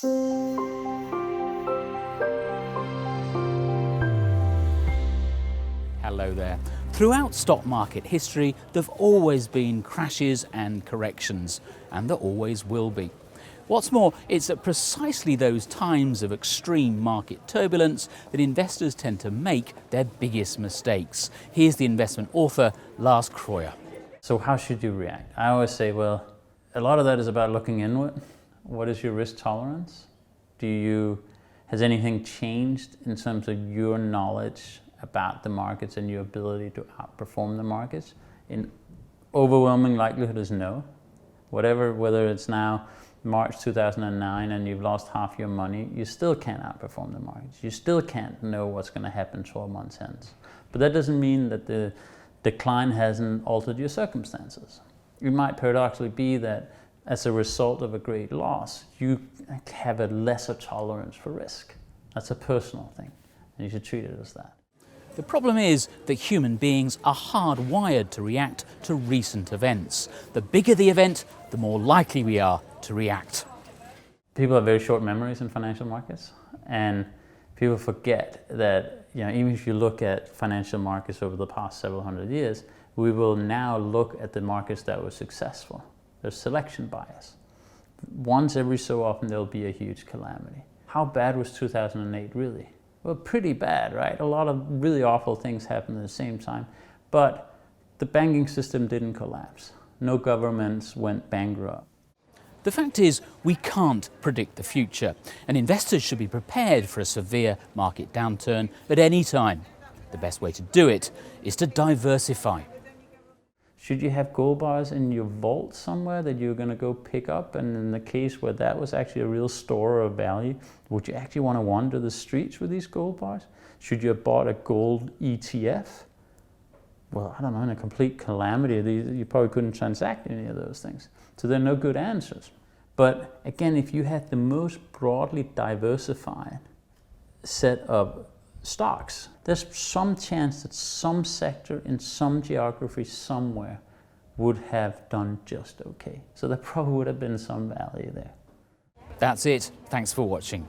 Hello there. Throughout stock market history, there've always been crashes and corrections, and there always will be. What's more, it's at precisely those times of extreme market turbulence that investors tend to make their biggest mistakes. Here's the investment author, Lars Kroijer. So how should you react? I always say, well, a lot of that is about looking inward. What is your risk tolerance? Has anything changed in terms of your knowledge about the markets and your ability to outperform the markets? In overwhelming likelihood is no. Whether it's now March 2009 and you've lost half your money, you still can't outperform the markets. You still can't know what's going to happen 12 months hence. But that doesn't mean that the decline hasn't altered your circumstances. It might paradoxically be that as a result of a great loss, you have a lesser tolerance for risk. That's a personal thing, and you should treat it as that. The problem is that human beings are hardwired to react to recent events. The bigger the event, the more likely we are to react. People have very short memories in financial markets, and people forget that, even if you look at financial markets over the past several hundred years, we will now look at the markets that were successful. There's selection bias. Once every so often there'll be a huge calamity. How bad was 2008 really? Well, pretty bad, right? A lot of really awful things happened at the same time, but the banking system didn't collapse. No governments went bankrupt. The fact is, we can't predict the future, and investors should be prepared for a severe market downturn at any time. The best way to do it is to diversify. Should you have gold bars in your vault somewhere that you're going to go pick up? And in the case where that was actually a real store of value, would you actually want to wander the streets with these gold bars? Should you have bought a gold ETF? Well, I don't know, in a complete calamity, you probably couldn't transact any of those things. So there are no good answers. But again, if you had the most broadly diversified set of stocks, there's some chance that some sector in some geography somewhere would have done just okay. So there probably would have been some value there. That's it. Thanks for watching.